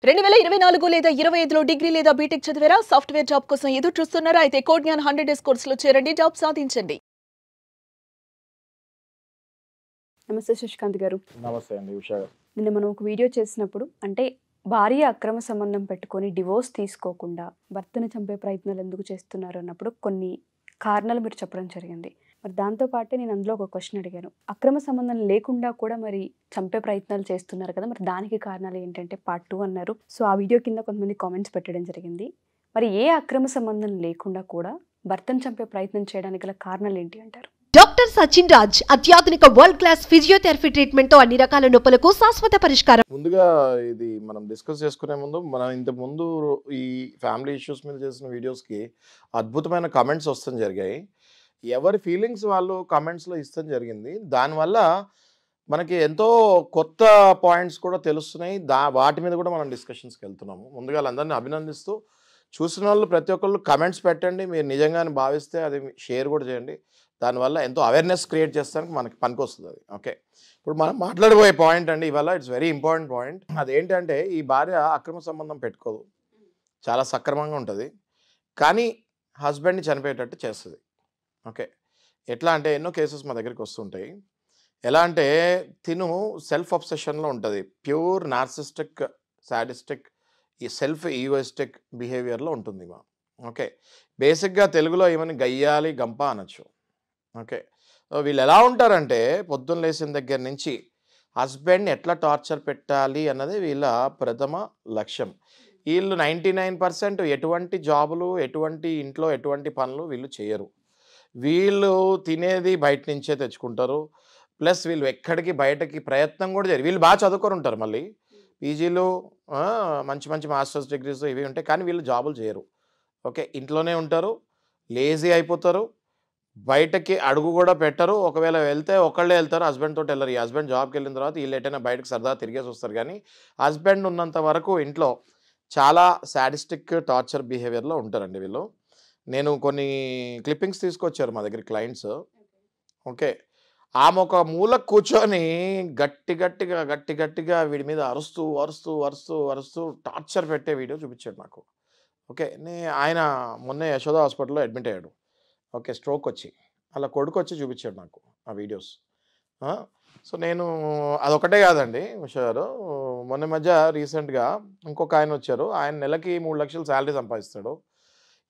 2024 లేదా 25లో డిగ్రీ లేదా బీటెక్ చదివారా? సాఫ్ట్‌వేర్ జాబ్ కోసం ఎదురు చూస్తున్నారా? అయితే కోడ్ జ్ఞాన్ 100 డేస్ కోర్సులో చేరండి, జాబ్ సాధించండి. నమస్తే శశికాంత్ గారు. నమస్తే అండి ఉషా గారు. నిన్న మనం ఒక వీడియో చేసినప్పుడు అంటే భార్య అక్రమ సంబంధం పెట్టుకొని డివోర్స్ తీసుకోకుండా భర్తను చంపే ప్రయత్నాలు ఎందుకు చేస్తున్నారు అన్నప్పుడు కొన్ని కారణాలు మీరు చెప్పడం జరిగింది. మరి దాంతో పాటే నేను అందులో ఒక క్వశ్చన్ అడిగాను. అక్రమ సంబంధం లేకుండా కూడా మరి చంపే ప్రయత్నాలు చేస్తున్నారు కదా, మరి దానికి కారణాలు ఏంటంటే పార్ట్ 2 అన్నారు. సో ఆ వీడియో కింద కొంతమంది కామెంట్స్ పెట్టడం జరిగింది. మరి ఏ అక్రమ సంబంధం లేకుండా కూడా భర్తను చంపే ప్రయత్నం చేయడానికి గల కారణాలు ఏంటి అంటారు? డాక్టర్ సచిన్ రాజ్ అత్యాధునిక వరల్డ్ క్లాస్ ఫిజియోథెరపీ ట్రీట్మెంట్ తో అన్ని రకాల నొప్పులకు శాశ్వత పరిష్కారం. ముందుగా ఇది మనం డిస్కస్ చేసుకునే ముందు మనం ఇంతకు ముందు ఈ ఫ్యామిలీ ఇష్యూస్ మీద చేసిన వీడియోస్కి అద్భుతమైన కమెంట్స్ వస్తాం జరిగాయి. ఎవరి ఫీలింగ్స్ వాళ్ళు కమెంట్స్లో ఇస్తాం జరిగింది. దానివల్ల మనకి ఎంతో కొత్త పాయింట్స్ కూడా తెలుస్తున్నాయి. వాటి మీద కూడా మనం డిస్కషన్స్కి వెళ్తున్నాము. ముందుగా వాళ్ళందరినీ అభినందిస్తూ చూసిన వాళ్ళు ప్రతి ఒక్కళ్ళు కమెంట్స్ పెట్టండి. మీరు నిజంగానే భావిస్తే అది షేర్ కూడా చేయండి. దానివల్ల ఎంతో అవేర్నెస్ క్రియేట్ చేస్తానికి మనకి పనికి వస్తుంది అది. ఓకే, ఇప్పుడు మనం మాట్లాడబోయే పాయింట్ అండి ఇవాళ ఇట్స్ వెరీ ఇంపార్టెంట్ పాయింట్. అదేంటంటే ఈ భార్య అక్రమ సంబంధం పెట్టుకోదు, చాలా సక్రమంగా ఉంటుంది, కానీ హస్బెండ్ని చనిపోయేటట్టు చేస్తుంది. ఓకే, ఎట్లా అంటే ఎన్నో కేసెస్ మా దగ్గరికి వస్తుంటాయి. ఎలా అంటే తిను సెల్ఫ్ అబ్సెషన్లో ఉంటుంది, ప్యూర్ నార్సిస్టిక్ సాడిస్టిక్ ఈ సెల్ఫ్ ఈగోయిస్టిక్ బిహేవియర్లో ఉంటుంది మా. ఓకే, బేసిక్గా తెలుగులో ఏమని గయ్యాలి గంప అనొచ్చు. ఓకే, వీళ్ళు ఎలా ఉంటారంటే పొద్దున్న లేచిన దగ్గర నుంచి హస్బెండ్ని ఎట్లా టార్చర్ పెట్టాలి అన్నది వీళ్ళ ప్రథమ లక్ష్యం. వీళ్ళు 99% ఎటువంటి జాబులు, ఎటువంటి ఇంట్లో ఎటువంటి పనులు వీళ్ళు చేయరు. వీళ్ళు తినేది బయట నుంచే తెచ్చుకుంటారు. ప్లస్ వీళ్ళు ఎక్కడికి బయటకి ప్రయత్నం కూడా చేయరు. వీళ్ళు బాగా చదువుకొని ఉంటారు, మళ్ళీ పీజీలు మంచి మంచి మాస్టర్స్ డిగ్రీస్ ఇవి ఉంటాయి, కానీ వీళ్ళు జాబులు చేయరు. ఓకే, ఇంట్లోనే ఉంటారు, లేజీ అయిపోతారు, బయటకి అడుగు కూడా పెట్టరు. ఒకవేళ వెళ్తే ఒకళ్ళే వెళ్తారు, హస్బెండ్ తోటి వెళ్ళరు. ఈ హస్బెండ్ జాబ్కి వెళ్ళిన తర్వాత వీళ్ళు ఎటైనా బయటకు సరదా తిరిగేసి వస్తారు. కానీ హస్బెండ్ ఉన్నంత వరకు ఇంట్లో చాలా సాడిస్టిక్ టార్చర్ బిహేవియర్లో ఉంటారండి వీళ్ళు. నేను కొన్ని క్లిప్పింగ్స్ తీసుకొచ్చారు మా దగ్గర క్లయింట్స్. ఓకే, ఆమె ఒక మూల కూర్చొని గట్టిగా వీడి మీద అరుస్తూ అరుస్తూ అరుస్తూ అరుస్తూ టార్చర్ పెట్టే వీడియో చూపించాడు నాకు. ఓకే, ఆయన మొన్న యశోద హాస్పిటల్లో అడ్మిట్ అయ్యాడు. ఓకే, స్ట్రోక్ వచ్చి అలా కొడుకు వచ్చి చూపించాడు నాకు ఆ వీడియోస్. సో నేను అదొకటే కాదండి ఉషా గారు, మొన్న మధ్య రీసెంట్గా ఇంకొక ఆయన వచ్చారు. ఆయన నెలకి 3 లక్షలు శాలరీ సంపాదిస్తాడు.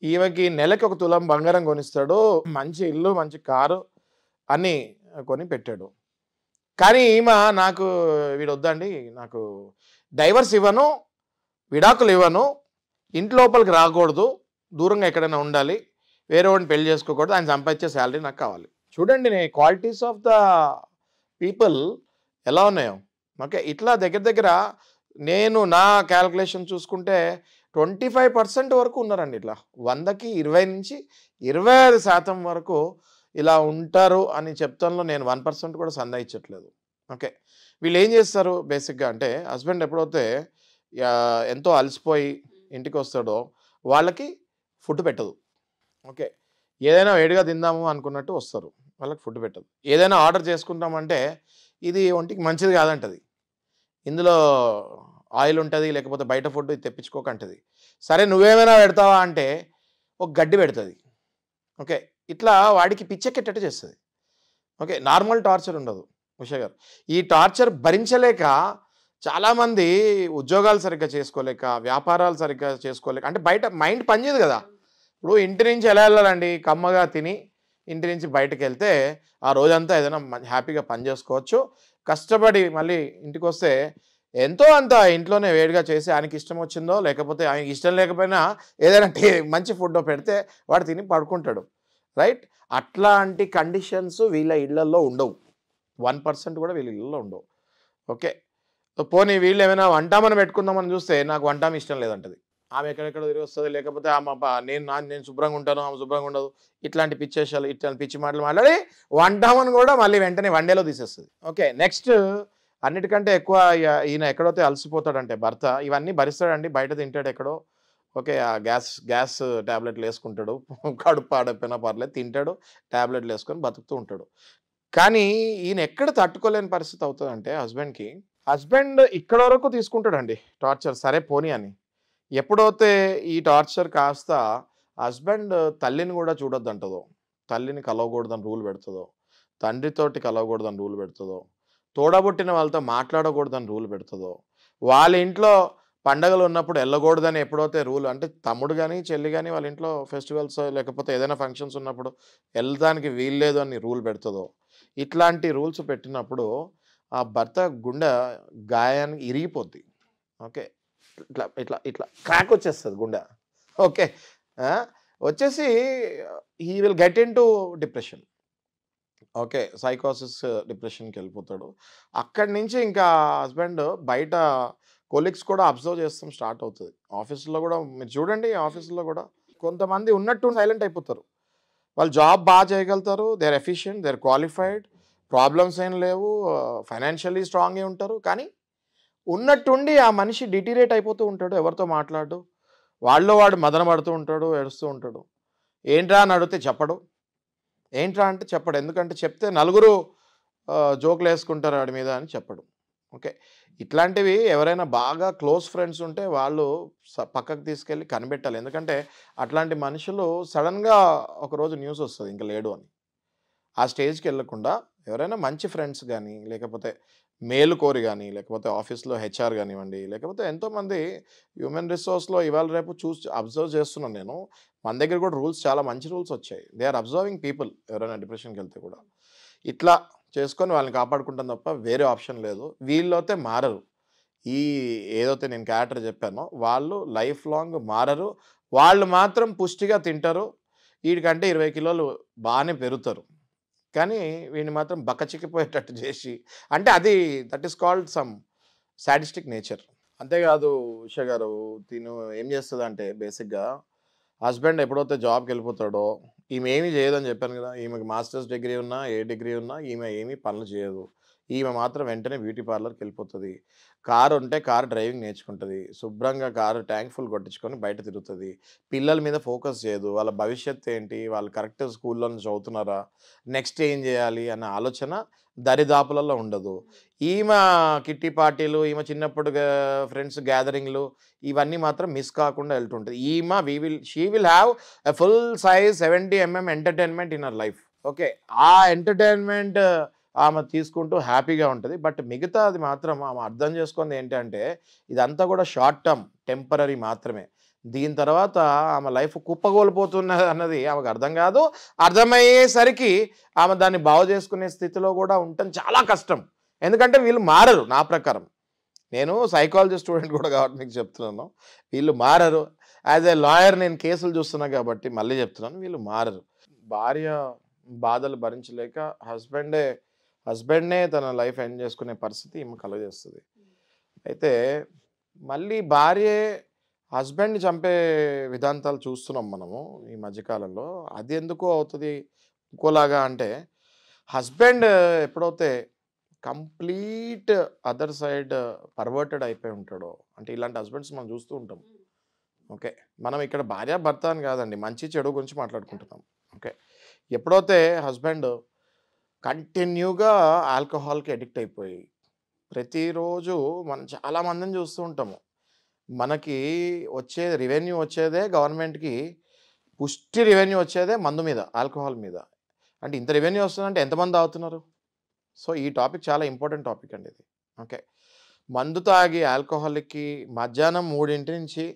ఈమెకి నెలకి 1 తులం బంగారం కొనిస్తాడు, మంచి ఇల్లు మంచి కారు అన్నీ కొని పెట్టాడు. కానీ ఈమె నాకు వీడు వద్దండి, నాకు డైవర్స్ ఇవ్వను, విడాకులు ఇవ్వను, ఇంటి లోపలికి రాకూడదు, దూరంగా ఎక్కడైనా ఉండాలి, వేరే వాడిని పెళ్లి చేసుకోకూడదు, ఆయన సంపాదించే శాలరీ నాకు కావాలి. చూడండి క్వాలిటీస్ ఆఫ్ ద పీపుల్ ఎలా ఉన్నాయో. ఓకే, ఇట్లా దగ్గర నేను నా క్యాల్కులేషన్ చూసుకుంటే 25% వరకు ఉన్నారండి. ఇట్లా 100కి 20 నుంచి 25% వరకు ఇలా ఉంటారు అని చెప్తాను. నేను 1% కూడా సందేహించట్లేదు. ఓకే, వీళ్ళు ఏం చేస్తారు బేసిక్గా అంటే హస్బెండ్ ఎప్పుడైతే ఎంతో అలసిపోయి ఇంటికి వస్తాడో వాళ్ళకి ఫుడ్ పెట్టదు. ఓకే, ఏదైనా వేడిగా తిందాము అనుకున్నట్టు వస్తారు, వాళ్ళకి ఫుడ్ పెట్టదు. ఏదైనా ఆర్డర్ చేసుకుంటామంటే ఇది ఒంటికి మంచిది కాదంటది, ఇందులో ఆయిల్ ఉంటుంది, లేకపోతే బయట ఫుడ్ ఇది తెప్పించుకోకంటది. సరే నువ్వేమైనా పెడతావా అంటే ఒక గడ్డి పెడుతుంది. ఓకే, ఇట్లా వాడికి పిచ్చెక్కేటట్టు చేస్తుంది. ఓకే, నార్మల్ టార్చర్ ఉండదు ఉషా గారు. ఈ టార్చర్ భరించలేక చాలామంది ఉద్యోగాలు సరిగ్గా చేసుకోలేక, వ్యాపారాలు సరిగ్గా చేసుకోలేక, అంటే బయట మైండ్ పనిచేయదు కదా. ఇప్పుడు ఇంటి నుంచి ఎలా వెళ్ళాలండి, కమ్మగా తిని ఇంటి నుంచి బయటకు వెళ్తే ఆ రోజంతా ఏదైనా హ్యాపీగా పని చేసుకోవచ్చు. కష్టపడి మళ్ళీ ఇంటికి వస్తే ఎంతో అంత ఇంట్లోనే వేడిగా చేసి ఆయనకి ఇష్టం వచ్చిందో లేకపోతే ఆయనకి ఇష్టం లేకపోయినా ఏదైనా మంచి ఫుడ్ పెడితే వాడు తిని పడుకుంటాడు. రైట్, అట్లాంటి కండిషన్స్ వీళ్ళ ఇళ్లలో ఉండవు. 1% కూడా వీళ్ళ ఇళ్ళలో ఉండవు. ఓకే, పోనీ వీళ్ళు ఏమైనా వంటామని పెట్టుకుందామని చూస్తే నాకు వంటామ ఇష్టం లేదంటది. ఆమె ఎక్కడెక్కడో తిరిగి వస్తుంది, లేకపోతే నేను శుభ్రంగా ఉంటాను, ఆమె శుభ్రంగా ఉండదు. ఇట్లాంటి పిచ్చేషాలు, ఇట్లాంటి పిచ్చి మాటలు మాట్లాడి వంటామని కూడా మళ్ళీ వెంటనే వన్డేలో తీసేస్తుంది. ఓకే, నెక్స్ట్ అన్నిటికంటే ఎక్కువ ఈయన ఎక్కడైతే అలసిపోతాడంటే భర్త ఇవన్నీ భరిస్తాడండి, బయట తింటాడు ఎక్కడో. ఓకే, ఆ గ్యాస్ ట్యాబ్లెట్లు వేసుకుంటాడు, కడుపు పాడైపోయినా పర్లేదు, తింటాడు, ట్యాబ్లెట్లు వేసుకొని బతుకుతూ ఉంటాడు. కానీ ఈయన ఎక్కడ తట్టుకోలేని పరిస్థితి అవుతుందంటే హస్బెండ్కి హస్బెండ్ ఇక్కడ వరకు తీసుకుంటాడండి టార్చర్, సరే పోనీ అని. ఎప్పుడైతే ఈ టార్చర్ కాస్త హస్బెండ్ తల్లిని కూడా చూడొద్దంటదో, తల్లిని కలవకూడదని రూల్ పెడుతుందో, తండ్రితోటి కలవకూడదని రూల్ పెడుతుందో, తోడబుట్టిన వాళ్ళతో మాట్లాడకూడదని రూల్ పెడుతుందో, వాళ్ళ ఇంట్లో పండగలు ఉన్నప్పుడు వెళ్ళకూడదని ఎప్పుడైతే రూల్, అంటే తమ్ముడు కానీ చెల్లి కానీ వాళ్ళ ఇంట్లో ఫెస్టివల్స్ లేకపోతే ఏదైనా ఫంక్షన్స్ ఉన్నప్పుడు వెళ్ళడానికి వీల్లేదు అని రూల్ పెడుతుందో, ఇట్లాంటి రూల్స్ పెట్టినప్పుడు ఆ భర్త గుండె గాయానికి ఇరిగిపోద్ది. ఓకే, ఇట్లా ఇట్లా ఇట్లా క్రాక్ వచ్చేస్తుంది గుండె. ఓకే, వచ్చేసి he will get into depression. Okay, సైకోసిస్ డిప్రెషన్కి వెళ్ళిపోతాడు. అక్కడి నుంచి ఇంకా హస్బెండ్ బయట కొలీగ్స్ కూడా అబ్జర్వ్ చేస్తాం స్టార్ట్ అవుతుంది. ఆఫీసులో కూడా మీరు చూడండి, ఆఫీసులో కూడా కొంతమంది ఉన్నట్టు సైలెంట్ అయిపోతారు. వాళ్ళు జాబ్ బాగా చేయగలుగుతారు, they are efficient, they are qualified, problems ఏం లేవు, ఫైనాన్షియల్లీ స్ట్రాంగ్గా ఉంటారు. కానీ ఉన్నట్టుండి ఆ మనిషి డిటీరేట్ అయిపోతూ ఉంటాడు, ఎవరితో మాట్లాడు, వాడు మదన పడుతూ ఉంటాడు, ఏడుస్తూ ఉంటాడు. ఏంట్రా అని అడిగితే చెప్పడు, ఏంట్రా అంటే చెప్పడు. ఎందుకంటే చెప్తే నలుగురు జోకులు వేసుకుంటారు వాడి మీద అని చెప్పడు. ఓకే, ఇట్లాంటివి ఎవరైనా బాగా క్లోజ్ ఫ్రెండ్స్ ఉంటే వాళ్ళు పక్కకు తీసుకెళ్ళి కనిపెట్టాలి. ఎందుకంటే అట్లాంటి మనుషులు సడన్గా ఒకరోజు న్యూస్ వస్తుంది ఇంకా లేడు అని. ఆ స్టేజ్కి వెళ్ళకుండా ఎవరైనా మంచి ఫ్రెండ్స్ కానీ, లేకపోతే మేలు కోరి కానీ, లేకపోతే ఆఫీస్లో హెచ్ఆర్ కానివ్వండి, లేకపోతే ఎంతోమంది హ్యూమన్ రిసోర్స్లో ఇవాళ రేపు అబ్జర్వ్ చేస్తున్నాను నేను. మన దగ్గర కూడా రూల్స్, చాలా మంచి రూల్స్ వచ్చాయి. They are observing people. ఎవరైనా డిప్రెషన్కి వెళ్తే కూడా ఇట్లా చేసుకొని వాళ్ళని కాపాడుకుంటాం తప్ప వేరే ఆప్షన్ లేదు. వీళ్ళైతే మారరు. ఈ ఏదైతే నేను క్యారెక్టర్ చెప్పానో వాళ్ళు లైఫ్ లాంగ్ మారరు. వాళ్ళు మాత్రం పుష్టిగా తింటారు, వీడికంటే 20 కిలోలు బాగానే పెరుగుతారు. కానీ వీడిని మాత్రం బక్కచిక్కిపోయేటట్టు చేసి, అంటే అది that is called some sadistic nature. అంతేకాదు ఉషా గారు, తిను ఏం చేస్తుంది అంటే బేసిక్గా హస్బెండ్ ఎప్పుడైతే జాబ్కి వెళ్ళిపోతాడో, ఈమె ఏమీ చేయదని చెప్పాను కదా, ఈమెకి మాస్టర్స్ డిగ్రీ ఉన్నా ఏ డిగ్రీ ఉన్నా ఈమె ఏమీ పనులు చేయదు. ఈమె మాత్రం వెంటనే బ్యూటీ పార్లర్కి వెళ్ళిపోతుంది. కారు ఉంటే కారు డ్రైవింగ్ నేర్చుకుంటుంది, శుభ్రంగా కారు ట్యాంక్ ఫుల్ కొట్టించుకొని బయట తిరుగుతుంది. పిల్లల మీద ఫోకస్ చేయదు, వాళ్ళ భవిష్యత్తు ఏంటి, వాళ్ళు కరెక్ట్ స్కూల్లో చదువుతున్నారా, నెక్స్ట్ ఏం చేయాలి అన్న ఆలోచన దరిదాపులలో ఉండదు. ఈమె కిట్టి పార్టీలు, ఈమె చిన్నప్పుడు ఫ్రెండ్స్ గ్యాదరింగ్లు, ఇవన్నీ మాత్రం మిస్ కాకుండా వెళ్తుంటుంది. She will have a full size 70 mm entertainment in our life. Okay, ఆ ఎంటర్టైన్మెంట్ ఆమె తీసుకుంటూ హ్యాపీగా ఉంటుంది. బట్ మిగతా అది మాత్రం ఆమె అర్థం చేసుకుంది ఏంటంటే ఇదంతా కూడా షార్ట్ టర్మ్, టెంపరీ మాత్రమే. దీని తర్వాత ఆమె లైఫ్ కుప్పగోలిపోతున్నది అన్నది ఆమెకు అర్థం కాదు. అర్థమయ్యేసరికి ఆమె దాన్ని బాగు చేసుకునే స్థితిలో కూడా ఉండటం చాలా కష్టం. ఎందుకంటే వీళ్ళు మారరు. నా ప్రకారం, నేను సైకాలజీ స్టూడెంట్ కూడా కాబట్టి మీకు చెప్తున్నాను, వీళ్ళు మారరు. యాజ్ ఏ లాయర్ నేను కేసులు చూస్తున్నా కాబట్టి మళ్ళీ చెప్తున్నాను, వీళ్ళు మారరు. భార్య బాధలు భరించలేక హస్బెండ్నే తన లైఫ్ ఎండ్ చేసుకునే పరిస్థితి ఈమె కలుగజేస్తుంది. అయితే మళ్ళీ భార్యే హస్బెండ్ని చంపే విధాంతాలు చూస్తున్నాం మనము ఈ మధ్యకాలంలో. అది ఎందుకో అవుతుంది ఇంకోలాగా అంటే, హస్బెండ్ ఎప్పుడైతే కంప్లీట్ అదర్ సైడ్ పర్వర్టెడ్ అయిపోయి ఉంటాడో, అంటే ఇలాంటి హస్బెండ్స్ మనం చూస్తూ ఉంటాం. ఓకే, మనం ఇక్కడ భార్య భర్త అని కాదండి, మంచి చెడు గురించి మాట్లాడుకుంటున్నాం. ఓకే, ఎప్పుడైతే హస్బెండ్ కంటిన్యూగా ఆల్కహాల్కి అడిక్ట్ అయిపోయి ప్రతిరోజు మనం చాలామందిని చూస్తూ ఉంటాము, మనకి రెవెన్యూ వచ్చేదే గవర్నమెంట్కి, పుష్టి రెవెన్యూ వచ్చేదే మందు మీద, ఆల్కహాల్ మీద. అంటే ఇంత రెవెన్యూ వస్తుందంటే ఎంతమంది తాగుతున్నారు? సో ఈ టాపిక్ చాలా ఇంపార్టెంట్ టాపిక్ అండి ఇది. ఓకే, మందు తాగి ఆల్కహాల్కి మధ్యాహ్నం 3 నుంచి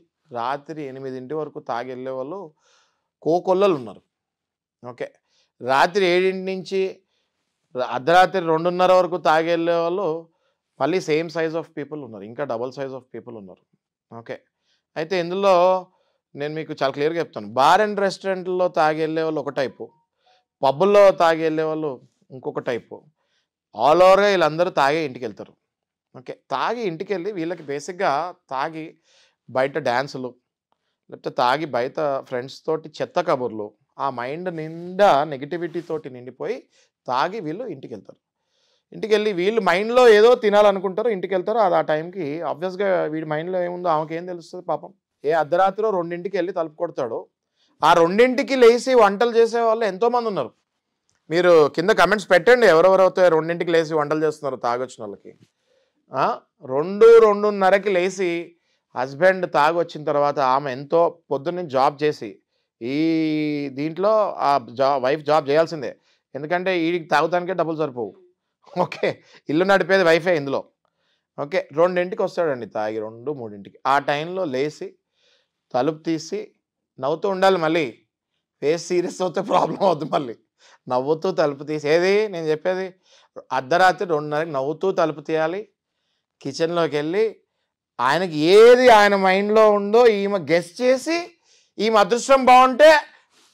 రాత్రి 8 వరకు తాగి వెళ్ళే వాళ్ళు కోకొల్లలు ఉన్నారు. ఓకే, రాత్రి 7 నుంచి అర్ధరాత్రి 2:30 వరకు తాగి వెళ్ళే వాళ్ళు మళ్ళీ సేమ్ సైజ్ ఆఫ్ పీపుల్ ఉన్నారు, ఇంకా డబుల్ సైజ్ ఆఫ్ పీపుల్ ఉన్నారు. ఓకే, అయితే ఇందులో నేను మీకు చాలా క్లియర్గా చెప్తాను. బార్ అండ్ రెస్టారెంట్లో తాగి వెళ్ళే వాళ్ళు ఒక టైపు, పబ్బుల్లో తాగి వెళ్ళే వాళ్ళు ఇంకొక టైపు. ఆల్ ఓవర్గా వీళ్ళందరూ తాగే ఇంటికి వెళ్తారు. ఓకే, తాగి ఇంటికి వెళ్ళి వీళ్ళకి బేసిక్గా తాగి బయట డ్యాన్సులు, లేకపోతే తాగి బయట ఫ్రెండ్స్ తోటి చెత్త కబుర్లు, ఆ మైండ్ నిండా నెగిటివిటీ తోటి నిండిపోయి తాగి వీళ్ళు ఇంటికి వెళ్తారు. ఇంటికి వెళ్ళి వీళ్ళు మైండ్లో ఏదో తినాలనుకుంటారు, ఇంటికి వెళ్తారు. అది ఆ టైంకి ఆబ్వియస్గా వీడి మైండ్లో ఏముందో ఆమెకి ఏం తెలుస్తుంది పాపం. ఏ అర్ధరాత్రిలో 2ంటికి వెళ్ళి తలుపు కొడతాడు, ఆ 2ంటికి లేచి వంటలు చేసే వాళ్ళు ఎంతోమంది ఉన్నారు. మీరు కింద కమెంట్స్ పెట్టండి, ఎవరెవరైతే 2ంటికి లేచి వంటలు చేస్తున్నారు తాగొచ్చిన వాళ్ళకి. 2-2:30కి లేచి హస్బెండ్ తాగొచ్చిన తర్వాత ఆమె ఎంతో పొద్దున్న జాబ్ చేసి ఈ దీంట్లో వైఫ్ జాబ్ చేయాల్సిందే, ఎందుకంటే వీడికి తాగుతానికే డబ్బులు సరిపోవు. ఓకే, ఇల్లు నడిపేది వైఫే ఇందులో. ఓకే, 2ంటికి వస్తాడండి తాగి, 2-3ంటికి. ఆ టైంలో లేచి తలుపు తీసి నవ్వుతూ ఉండాలి. మళ్ళీ ఫేస్ సీరియస్ అవుతే ప్రాబ్లం అవుద్ది. మళ్ళీ నవ్వుతూ తలుపు తీసి, ఏది నేను చెప్పేది, అర్ధరాత్రి 2:30కి నవ్వుతూ తలుపు తీయాలి. కిచెన్లోకి వెళ్ళి ఆయనకి ఏది ఆయన మైండ్లో ఉందో ఈమె గెస్ చేసి, ఈమె అదృష్టం బాగుంటే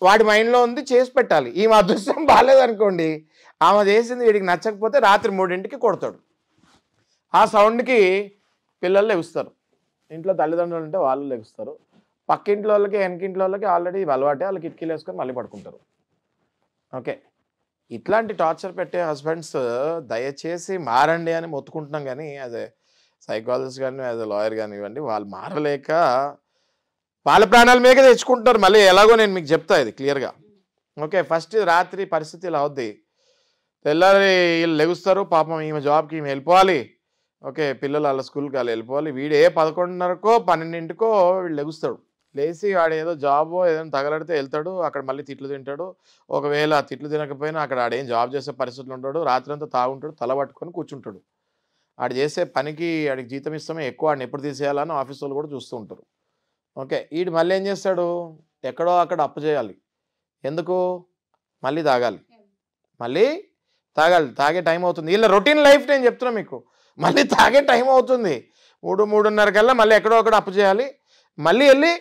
వాడి మైండ్లో ఉంది చేసి పెట్టాలి. ఈమె అదృష్టం బాగాలేదనుకోండి, ఆమె చేసింది వీడికి నచ్చకపోతే రాత్రి 3ంటికి కొడతాడు. ఆ సౌండ్కి పిల్లలు లెగుస్తారు. ఇంట్లో తల్లిదండ్రులు ఉంటే వాళ్ళు లెగుస్తారు. పక్కింట్లో వాళ్ళకి వెనకింట్లో వాళ్ళకి ఆల్రెడీ అలవాటే, వాళ్ళు కిటికీలు వేసుకొని మళ్ళీ పడుకుంటారు. ఓకే, ఇట్లాంటి టార్చర్ పెట్టే హస్బెండ్స్ దయచేసి మారండి అని మొత్తుకుంటున్నాం. కానీ యాజ్ ఏ సైకాలజిస్ట్ కానీ యాజ్ ఏ లాయర్ కానివ్వండి, వాళ్ళు మారలేక వాళ్ళ ప్రాణాల మీదకే తెచ్చుకుంటున్నారు. మళ్ళీ ఎలాగో నేను మీకు చెప్తా ఇది క్లియర్గా. ఓకే, ఫస్ట్ రాత్రి పరిస్థితి ఇలా అవుద్ది. తెల్లారి వీళ్ళు లెగుస్తారు, పాపం ఈమె జాబ్కి ఈమె వెళ్ళిపోవాలి. ఓకే, పిల్లలు వాళ్ళ స్కూల్కి వాళ్ళు వెళ్ళిపోవాలి. వీడు 11:30కో 12ంటికో వీడు లెగుస్తాడు. లేచి వాడు ఏదో జాబో ఏదైనా తగలడితే వెళ్తాడు, అక్కడ మళ్ళీ తిట్లు తింటాడు. ఒకవేళ తిట్లు తినకపోయినా అక్కడ ఆడేం జాబ్ చేసే పరిస్థితులు ఉంటాడు. రాత్రి అంతా తాగుంటాడు, తల పట్టుకొని కూర్చుంటాడు. ఆడు చేసే పనికి ఆడికి జీతం ఇస్తామే ఎక్కువ, ఆడిని ఎప్పుడు తీసేయాలని ఆఫీస్ వాళ్ళు కూడా చూస్తూ ఉంటారు. ఓకే, వీడు మళ్ళీ ఏం చేస్తాడు, ఎక్కడో అక్కడ అప్పు చేయాలి. ఎందుకు, మళ్ళీ తాగాలి, మళ్ళీ తాగాలి. తాగే టైం అవుతుంది. వీళ్ళ రొటీన్ లైఫ్ నేను చెప్తున్నా మీకు. మళ్ళీ తాగే టైం అవుతుంది 3-3:30 కల్లా మళ్ళీ ఎక్కడో అక్కడ అప్పు చేయాలి, మళ్ళీ వెళ్ళి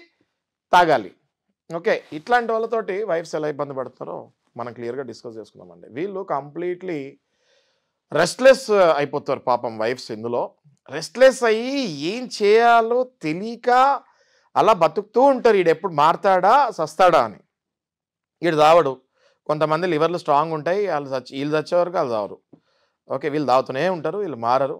తాగాలి. ఓకే, ఇట్లాంటి వాళ్ళతోటి వైఫ్స్ ఎలా ఇబ్బంది పడతారో మనం క్లియర్గా డిస్కస్ చేసుకున్నామండి. వీళ్ళు కంప్లీట్లీ రెస్ట్లెస్ అయిపోతారు పాపం వైఫ్స్. ఇందులో రెస్ట్లెస్ అయ్యి ఏం చేయాలో తెలియక అలా బతుకుతూ ఉంటారు. వీడు ఎప్పుడు మారతాడా సస్తాడా అని. వీడు తావడు. కొంతమంది లివర్లు స్ట్రాంగ్ ఉంటాయి, వీళ్ళు చచ్చే వరకు వాళ్ళు తావరు. ఓకే, వీళ్ళు తాగుతూనే ఉంటారు, వీళ్ళు మారరు.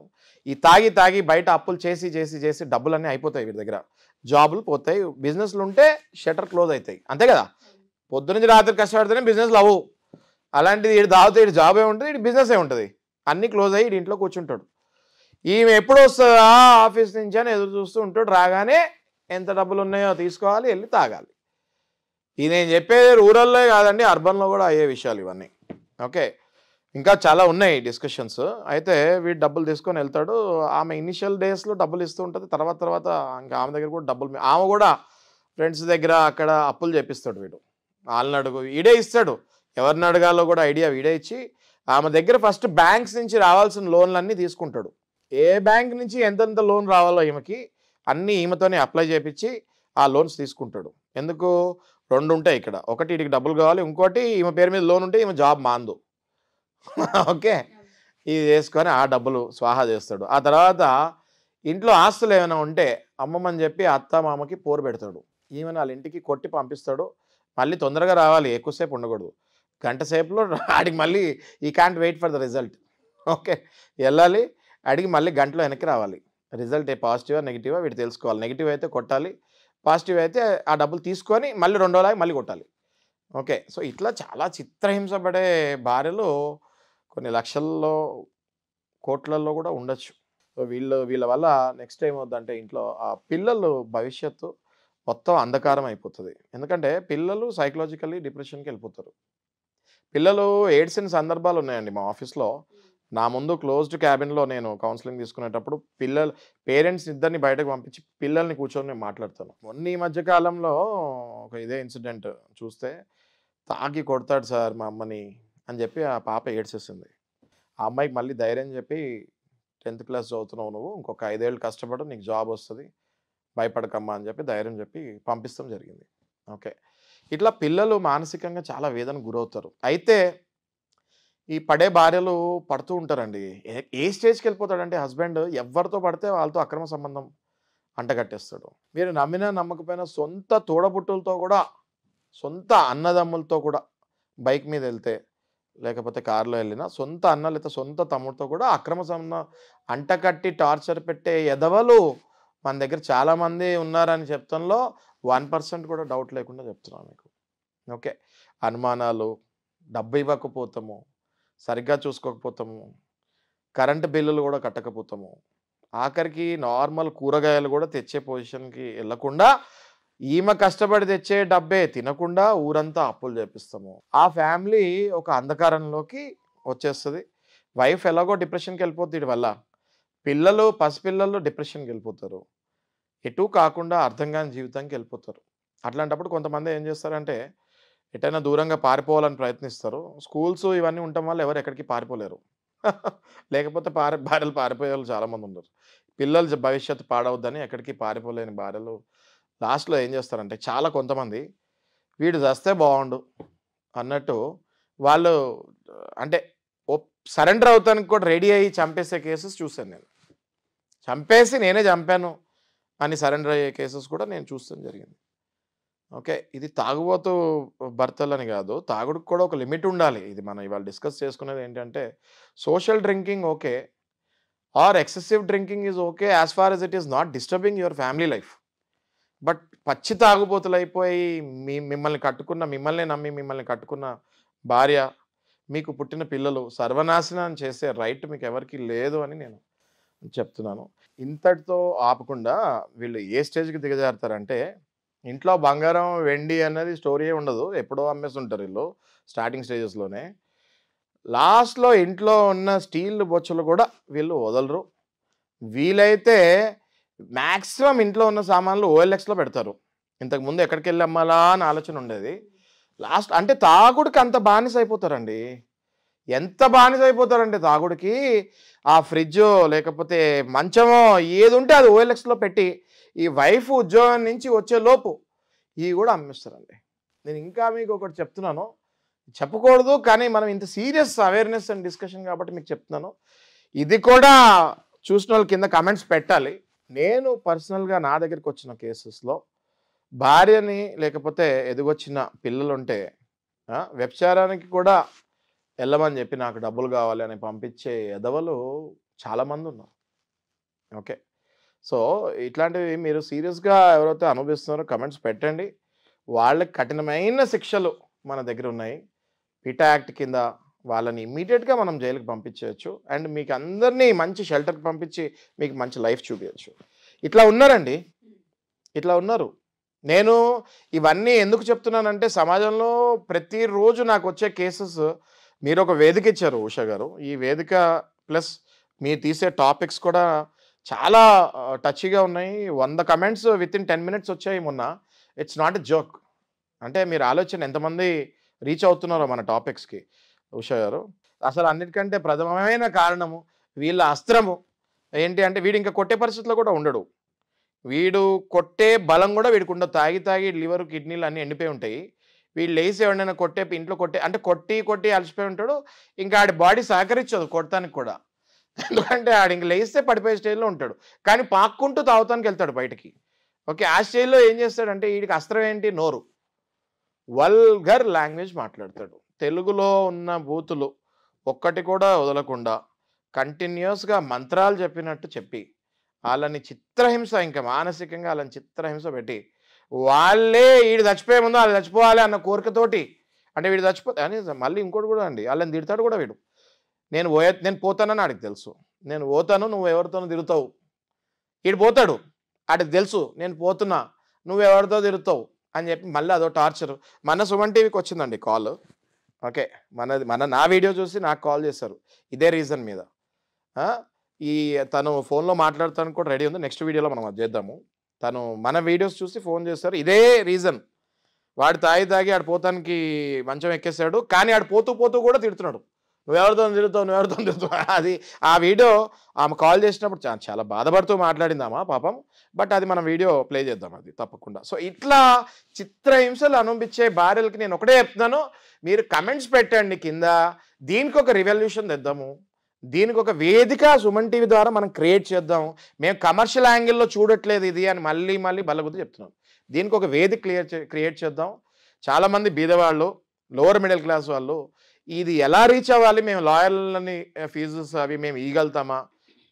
ఈ తాగి తాగి బయట అప్పులు చేసి చేసి చేసి డబ్బులన్నీ అయిపోతాయి వీడి దగ్గర. జాబులు పోతాయి, బిజినెస్లు ఉంటే షట్టర్ క్లోజ్ అవుతాయి. అంతే కదా, పొద్దునుంచి రాత్రి కష్టపడితేనే బిజినెస్లు అవ్వు. అలాంటిది వీడు తాగితే వీడి జాబ్ ఏముంటుంది, వీడి బిజినెస్ ఏముంటుంది, అన్నీ క్లోజ్ అయ్యి వీడి ఇంట్లో కూర్చుంటాడు. ఈమె ఎప్పుడు వస్తుందా ఆఫీస్ నుంచి అని ఎదురు చూస్తూ ఉంటాడు. రాగానే ఎంత డబ్బులు ఉన్నాయో తీసుకోవాలి, వెళ్ళి తాగాలి. ఇది నేను చెప్పేది రూరల్లో కాదండి, అర్బన్లో కూడా అయ్యే విషయాలు ఇవన్నీ. ఓకే, ఇంకా చాలా ఉన్నాయి డిస్కషన్స్. అయితే వీడు డబ్బులు తీసుకొని వెళ్తాడు. ఆమె ఇనిషియల్ డేస్లో డబ్బులు ఇస్తూ ఉంటుంది, తర్వాత ఇంకా ఆమె దగ్గర కూడా డబ్బులు, ఆమె కూడా ఫ్రెండ్స్ దగ్గర అక్కడ అప్పులు చేపిస్తాడు వీడు. వాళ్ళని అడుగు, వీడే ఇస్తాడు. ఎవరిని అడగాలో కూడా ఐడియా వీడే ఇచ్చి ఆమె దగ్గర ఫస్ట్ బ్యాంక్స్ నుంచి రావాల్సిన లోన్లన్నీ తీసుకుంటాడు. ఏ బ్యాంక్ నుంచి ఎంతెంత లోన్ రావాలో ఈమెకి అన్నీ ఈమెతోనే అప్లై చేపించి ఆ లోన్స్ తీసుకుంటాడు. ఎందుకు, 2 ఉంటాయి ఇక్కడ. ఒకటి వీడికి డబ్బులు కావాలి, ఇంకోటి ఈమె పేరు మీద లోన్ ఉంటే ఈమె జాబ్ మాందు. ఓకే, ఇది చేసుకొని ఆ డబ్బులు స్వాహా చేస్తాడు. ఆ తర్వాత ఇంట్లో ఆస్తులు ఏమైనా ఉంటే అమ్మమ్మని చెప్పి అత్త మామకి పోరు పెడతాడు. ఈమెను వాళ్ళ ఇంటికి కొట్టి పంపిస్తాడు. మళ్ళీ తొందరగా రావాలి, ఎక్కువసేపు ఉండకూడదు. గంట సేపులో ఆడికి మళ్ళీ ఈ can't wait for the result. Okay, వెళ్ళాలి, అడిగి మళ్ళీ గంటలో వెనక్కి రావాలి. రిజల్ట్ పాజిటివా నెగిటివా వీడు తెలుసుకోవాలి. నెగిటివ్ అయితే కొట్టాలి, పాజిటివ్ అయితే ఆ డబ్బులు తీసుకొని మళ్ళీ 2 రోజులకి మళ్ళీ కొట్టాలి. ఓకే, సో ఇట్లా చాలా చిత్రహింసపడే భార్యలు కొన్ని లక్షల్లో కోట్లల్లో కూడా ఉండొచ్చు. సో వీళ్ళ వల్ల నెక్స్ట్ ఏమవుద్దంటే ఇంట్లో ఆ పిల్లలు భవిష్యత్తు మొత్తం అంధకారం అయిపోతుంది. ఎందుకంటే పిల్లలు సైకలాజికల్లీ డిప్రెషన్కి వెళ్ళిపోతారు. పిల్లలు ఏడ్చిన సందర్భాలు ఉన్నాయండి మా ఆఫీస్లో. నా ముందు క్లోజ్డ్ క్యాబిన్లో నేను కౌన్సిలింగ్ తీసుకునేటప్పుడు పేరెంట్స్ ఇద్దరిని బయటకు పంపించి పిల్లల్ని కూర్చొని నేను మాట్లాడతాను. మొన్న ఈ మధ్యకాలంలో ఒక ఇదే ఇన్సిడెంట్ చూస్తే, తాగి కొడతాడు సార్ మా అమ్మని అని చెప్పి ఆ పాప ఏడ్చేసింది. ఆ అమ్మాయికి మళ్ళీ ధైర్యం చెప్పి 10th క్లాస్ చదువుతున్నావు నువ్వు, ఇంకొక 5 ఏళ్ళు కష్టపడు నీకు జాబ్ వస్తుంది, భయపడకమ్మా అని చెప్పి ధైర్యం చెప్పి పంపిస్తాం జరిగింది. ఓకే, ఇట్లా పిల్లలు మానసికంగా చాలా వేదన గురవుతారు. అయితే ఈ పడే భార్యలు పడుతూ ఉంటారండి. ఏ స్టేజ్కి వెళ్ళిపోతాడంటే హస్బెండ్ ఎవరితో పడితే వాళ్ళతో అక్రమ సంబంధం అంటగట్టేస్తాడు. మీరు నమ్మినా నమ్మకపోయినా సొంత తోడబుట్టులతో కూడా, సొంత అన్నదమ్ములతో కూడా బైక్ మీద వెళ్తే లేకపోతే కారులో వెళ్ళినా సొంత అన్న లేదా సొంత తమ్ముడితో కూడా అక్రమ సంబంధం అంటకట్టి టార్చర్ పెట్టే ఎదవలు మన దగ్గర చాలామంది ఉన్నారని చెప్తంలో 1% కూడా డౌట్ లేకుండా చెప్తున్నాను మీకు. ఓకే, అనుమానాలు, డబ్బు ఇవ్వకపోతాము, సరిగ్గా చూసుకోకపోతాము, కరెంటు బిల్లులు కూడా కట్టకపోతాము, ఆఖరికి నార్మల్ కూరగాయలు కూడా తెచ్చే పొజిషన్కి వెళ్ళకుండా ఈమె కష్టపడి తెచ్చే డబ్బే తినకుండా ఊరంతా అప్పులు చేపిస్తాము. ఆ ఫ్యామిలీ ఒక అంధకారంలోకి వచ్చేస్తుంది. వైఫ్ ఎలాగో డిప్రెషన్కి వెళ్ళిపోతుంది వీడి వల్ల, పిల్లలు పసిపిల్లలు డిప్రెషన్కి వెళ్ళిపోతారు, ఎటు కాకుండా అర్థం కాని జీవితానికి వెళ్ళిపోతారు. అట్లాంటప్పుడు కొంతమంది ఏం చేస్తారంటే ఎటైనా దూరంగా పారిపోవాలని ప్రయత్నిస్తారు. స్కూల్స్ ఇవన్నీ ఉండటం వల్ల ఎవరు ఎక్కడికి పారిపోలేరు. లేకపోతే భార్యలు పారిపోయే వాళ్ళు చాలామంది ఉన్నారు. పిల్లల భవిష్యత్తు పాడవద్దని ఎక్కడికి పారిపోలేని భార్యలు లాస్ట్లో ఏం చేస్తారంటే చాలా కొంతమంది వీడు చస్తే బాగుండు అన్నట్టు వాళ్ళు అంటే సరెండర్ అవుతానికి కూడా రెడీ అయ్యి చంపేసే కేసెస్ చూశాను నేను. చంపేసి నేనే చంపాను అని సరెండర్ అయ్యే కేసెస్ కూడా నేను చూస్తాం జరిగింది. ఓకే, ఇది తాగుబోతు భర్తలని కాదు, తాగుడికి కూడా ఒక లిమిట్ ఉండాలి. ఇది మనం ఇవాళ డిస్కస్ చేసుకునేది ఏంటంటే social drinking okay or excessive drinking is okay as far as it is not disturbing your family life. But పచ్చి తాగుబోతులు అయిపోయి మిమ్మల్ని నమ్మి మిమ్మల్ని కట్టుకున్న భార్య, మీకు పుట్టిన పిల్లలు సర్వనాశనం చేసే రైట్ మీకు ఎవరికి లేదు అని నేను చెప్తున్నాను. ఇంతటితో ఆపకుండా వీళ్ళు ఏ స్టేజ్కి దిగజారుతారంటే ఇంట్లో బంగారం వెండి అనేది స్టోరీ ఉండదు, ఎప్పుడో అమ్మేస్తుంటారు వీళ్ళు స్టార్టింగ్ స్టేజెస్లోనే. లాస్ట్లో ఇంట్లో ఉన్న స్టీల్ బొచ్చలు కూడా వీళ్ళు వదలరు. వీలైతే మ్యాక్సిమం ఇంట్లో ఉన్న సామాన్లు OLXలో పెడతారు. ఇంతకుముందు ఎక్కడికి వెళ్ళి అమ్మాలా అని ఆలోచన ఉండేది. లాస్ట్ అంటే తాగుడికి అంత బానిస అయిపోతారండి. ఎంత బానిస అయిపోతారంటే తాగుడికి ఆ ఫ్రిడ్జో లేకపోతే మంచమో ఏది ఉంటే అది OLXలో పెట్టి ఈ వైఫ్ ఉద్యోగం నుంచి వచ్చే లోపు ఇవి కూడా అమ్మేస్తారండి. నేను ఇంకా మీకు ఒకటి చెప్తున్నాను, చెప్పకూడదు కానీ మనం ఇంత సీరియస్ అవేర్నెస్ అండ్ డిస్కషన్ కాబట్టి మీకు చెప్తున్నాను. ఇది కూడా చూసిన వాళ్ళు కింద కమెంట్స్ పెట్టాలి. నేను పర్సనల్గా నా దగ్గరికి వచ్చిన కేసెస్లో భార్యని లేకపోతే ఎదుగొచ్చిన పిల్లలుంటే వ్యభిచారానికి కూడా వెళ్ళమని చెప్పి నాకు డబ్బులు కావాలి అని పంపించే ఎదవలు చాలామంది ఉన్నారు. ఓకే, సో ఇట్లాంటివి మీరు సీరియస్గా ఎవరైతే అనుభవిస్తున్నారో కమెంట్స్ పెట్టండి. వాళ్ళకి కఠినమైన శిక్షలు మన దగ్గర ఉన్నాయి. పిటా యాక్ట్ కింద వాళ్ళని ఇమ్మీడియట్గా మనం జైలుకి పంపించవచ్చు అండ్ మీకు అందరినీ మంచి షెల్టర్కి పంపించి మీకు మంచి లైఫ్ చూపించచ్చు. ఇట్లా ఉన్నారండి, ఇట్లా ఉన్నారు. నేను ఇవన్నీ ఎందుకు చెప్తున్నానంటే సమాజంలో ప్రతిరోజు నాకు వచ్చే కేసెస్ మీరు ఒక వేదిక ఇచ్చారు ఉషా గారు. ఈ వేదిక ప్లస్ మీరు తీసే టాపిక్స్ కూడా చాలా టచ్గా ఉన్నాయి. 100 కమెంట్స్ విత్ ఇన్ 10 minutes వచ్చాయి మొన్న. It's not a joke. అంటే మీరు ఆలోచన ఎంతమంది రీచ్ అవుతున్నారో మన టాపిక్స్కి ఉషా గారు. అసలు అన్నిటికంటే ప్రథమమైన కారణము వీళ్ళ అస్త్రము ఏంటి అంటే వీడు ఇంకా కొట్టే పరిస్థితిలో కూడా ఉండడు. వీడు కొట్టే బలం కూడా వీడికి ఉండదు. తాగి లివర్ కిడ్నీలు అన్నీ ఎండిపోయి ఉంటాయి. వీళ్ళు లేసి ఎవరైనా ఇంట్లో అంటే కొట్టి అలసిపోయి ఉంటాడు. ఇంకా ఆడి బాడీ సహకరించదు కొడతానికి కూడా, ఎందుకంటే ఆడు ఇంక లేస్తే పడిపోయే స్టేజ్లో ఉంటాడు. కానీ పాక్కుంటూ తాగుతానికి వెళ్తాడు బయటికి. ఓకే, ఆ స్టేజ్లో ఏం చేస్తాడంటే వీడికి అస్త్రం ఏంటి? నోరు. వల్గర్ లాంగ్వేజ్ మాట్లాడతాడు. తెలుగులో ఉన్న బూతులు ఒక్కటి కూడా వదలకుండా కంటిన్యూస్గా మంత్రాలు చెప్పినట్టు చెప్పి వాళ్ళని చిత్రహింస, ఇంకా మానసికంగా వాళ్ళని చిత్రహింస పెట్టి వాళ్ళే వీడు చచ్చిపోయే ముందు వాళ్ళు చచ్చిపోవాలి అన్న కోరికతోటి, అంటే వీడు చచ్చిపోతే అని మళ్ళీ ఇంకోటి కూడా అండి వాళ్ళని తిడతాడు కూడా వీడు. నేను పోతానని ఆడికి తెలుసు, నేను పోతాను నువ్వు ఎవరితోనూ తిరుగుతావు. వీడు పోతాడు, ఆడికి తెలుసు నేను పోతున్నా నువ్వు ఎవరితో తిరుగుతావు అని చెప్పి మళ్ళీ అదో టార్చర్. మన సుమన్ టీవీకి వచ్చిందండి కాల్. ఓకే, నా వీడియో చూసి నాకు కాల్ చేశారు ఇదే రీజన్ మీద. తను ఫోన్లో మాట్లాడతానికి కూడా రెడీ ఉంది, నెక్స్ట్ వీడియోలో మనం అది చేద్దాము. తను మన వీడియోస్ చూసి ఫోన్ చేస్తారు, ఇదే రీజన్. వాడు తాగి ఆడు పోతానికి మంచం ఎక్కేశాడు, కానీ ఆడు పోతూ కూడా తిడుతున్నాడు, నువ్వెవరితో తిరుగుతావు. అది ఆ వీడియో ఆమె కాల్ చేసినప్పుడు చాలా బాధపడుతూ మాట్లాడిందామా పాపం. బట్ అది మనం వీడియో ప్లే చేద్దాం అది తప్పకుండా. సో ఇట్లా చిత్రహింసలు అనిపించే భార్యలకి నేను ఒకటే చెప్తున్నాను, మీరు కమెంట్స్ పెట్టండి కింద. దీనికి ఒక రివల్యూషన్ తెద్దాము, దీనికి ఒక వేదిక సుమన్ టీవీ ద్వారా మనం క్రియేట్ చేద్దాం. మేము కమర్షియల్ యాంగిల్లో చూడట్లేదు ఇది అని మళ్ళీ బలగుద్ది చెప్తున్నాం. దీనికి ఒక వేదిక క్రియేట్ చేద్దాం. చాలామంది బీదవాళ్ళు, లోవర్ మిడిల్ క్లాస్ వాళ్ళు ఇది ఎలా రీచ్ అవ్వాలి, మేము లాయర్లని ఫీజుస్ అవి మేము ఇవ్వగలుగుతామా,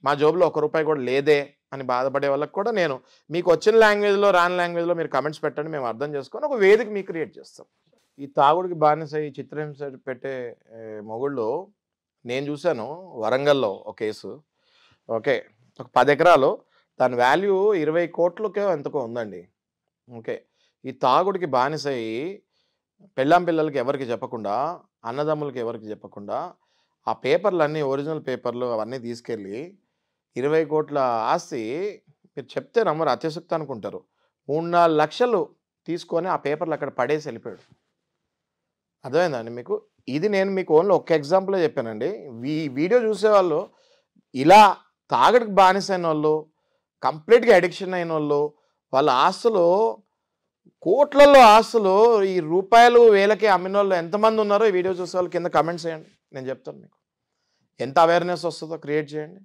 మా జోబులో ₹1 కూడా లేదే అని బాధపడే వాళ్ళకి కూడా నేను మీకు వచ్చిన లాంగ్వేజ్లో రాని లాంగ్వేజ్లో మీరు కమెంట్స్ పెట్టండి, మేము అర్థం చేసుకొని ఒక వేదిక మీకు క్రియేట్ చేస్తాం. ఈ తాగుడికి బానిస ఈ చిత్రహింస పెట్టే మొగుళ్ళు నేను చూశాను వరంగల్లో ఒక కేసు. ఓకే, ఒక 10 ఎకరాలు, దాని వాల్యూ 20 కోట్లకో ఎంతకో ఉందండి. ఓకే. ఈ తాగుడికి బానిసయ్యి పెళ్ళాం పిల్లలకి ఎవరికి చెప్పకుండా, అన్నదమ్ములకి ఎవరికి చెప్పకుండా, ఆ పేపర్లన్నీ ఒరిజినల్ పేపర్లు అవన్నీ తీసుకెళ్ళి 20 కోట్ల ఆస్తి మీరు చెప్తే నమ్మరు, అత్యశక్తి అనుకుంటారు. 3-4 లక్షలు తీసుకొని ఆ పేపర్లు అక్కడ పడేసి వెళ్ళిపోయాడు. అర్థమైందండి మీకు? ఇది నేను మీకు ఓన్లీ ఒక్క ఎగ్జాంపులే చెప్పానండి. వీడియో చూసేవాళ్ళు ఇలా తాగడికి బానిసైన వాళ్ళు, కంప్లీట్గా అడిక్షన్ అయిన వాళ్ళు, వాళ్ళ ఆస్తులు కోట్లలో ఆస్తులు ఈ రూపాయలు వేలకే అమ్మిన వాళ్ళు ఎంతమంది ఉన్నారో ఈ వీడియో చూసే వాళ్ళు కింద కమెంట్స్ చేయండి. నేను చెప్తాను మీకు ఎంత అవేర్నెస్ వస్తుందో క్రియేట్ చేయండి.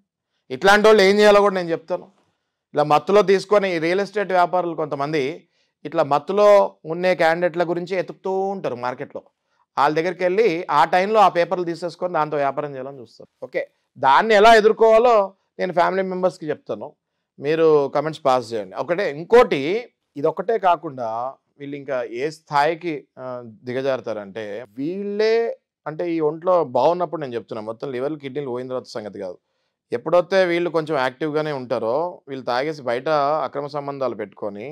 ఇట్లాంటి వాళ్ళు ఏం చేయాలో కూడా నేను చెప్తాను. ఇలా మత్తులో తీసుకొని రియల్ ఎస్టేట్ వ్యాపారులు కొంతమంది ఇట్లా మత్తులో ఉండే క్యాండిడేట్ల గురించి ఎతుకుతూ ఉంటారు మార్కెట్లో. వాళ్ళ దగ్గరికి వెళ్ళి ఆ టైంలో ఆ పేపర్లు తీసేసుకొని దాంతో వ్యాపారం చేయాలని చూస్తారు. ఓకే, దాన్ని ఎలా ఎదుర్కోవాలో నేను ఫ్యామిలీ మెంబర్స్కి చెప్తాను, మీరు కమెంట్స్ పాస్ చేయండి. ఒకటే ఇంకోటి, ఇదొక్కటే కాకుండా వీళ్ళు ఇంకా ఏ స్థాయికి దిగజారుతారంటే, వీళ్ళే అంటే ఈ ఒంట్లో బాగున్నప్పుడు నేను చెప్తున్నా, మొత్తం లివర్లు కిడ్నీలు పోయిన తర్వాత సంగతి కాదు. ఎప్పుడైతే వీళ్ళు కొంచెం యాక్టివ్గానే ఉంటారో వీళ్ళు తాగేసి బయట అక్రమ సంబంధాలు పెట్టుకొని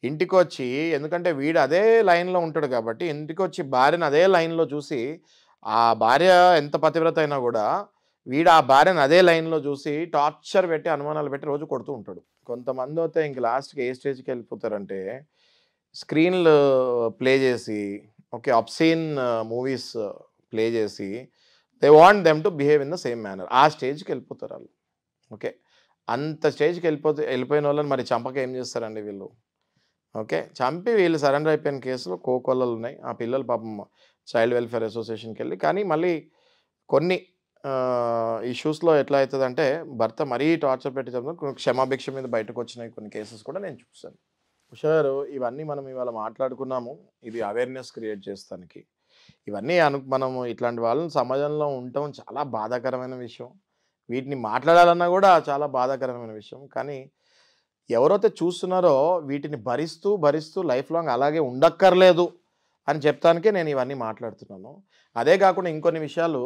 ఇంటికి వచ్చి, ఎందుకంటే వీడు అదే లైన్లో ఉంటాడు కాబట్టి ఇంటికి వచ్చి భార్యను అదే లైన్లో చూసి, ఆ భార్య ఎంత పతివ్రత అయినా కూడా వీడు ఆ భార్యను అదే లైన్లో చూసి టార్చర్ పెట్టి అనుమానాలు పెట్టి రోజు కొడుతూ ఉంటాడు. కొంతమంది అయితే ఇంక లాస్ట్కి ఏ స్టేజ్కి వెళ్ళిపోతారంటే స్క్రీన్లు ప్లే చేసి, ఓకే, అబ్సీన్ మూవీస్ ప్లే చేసి they want them to behave in the same manner. ఆ స్టేజ్కి వెళ్ళిపోతారు వాళ్ళు. ఓకే, అంత స్టేజ్కి వెళ్ళిపోయిన వాళ్ళని మరి చంపక ఏం చేస్తారండి వీళ్ళు? ఓకే, చంపి వీళ్ళు సరెండర్ అయిపోయిన కేసులు కోకొల్లలు ఉన్నాయి. ఆ పిల్లలు పాపం చైల్డ్ వెల్ఫేర్ అసోసియేషన్కి వెళ్ళి, కానీ మళ్ళీ కొన్ని ఇష్యూస్లో ఎట్లా అవుతుందంటే భర్త మరీ టార్చర్ పెట్టి చెప్తాను, క్షమాభిక్ష మీద బయటకు వచ్చినాయి కొన్ని కేసెస్ కూడా నేను చూశాను. ఉషారు, ఇవన్నీ మనం ఇవాళ మాట్లాడుకున్నాము, ఇది అవేర్నెస్ క్రియేట్ చేస్తానికి. ఇవన్నీ మనము ఇట్లాంటి వాళ్ళని సమాజంలో ఉండటం చాలా బాధాకరమైన విషయం. వీటిని మాట్లాడాలన్నా కూడా చాలా బాధాకరమైన విషయం. కానీ ఎవరైతే చూస్తున్నారో వీటిని భరిస్తూ భరిస్తూ లైఫ్ లాంగ్ అలాగే ఉండక్కర్లేదు అని చెప్తానికే నేను ఇవన్నీ మాట్లాడుతున్నాను. అదే కాకుండా ఇంకొన్ని విషయాలు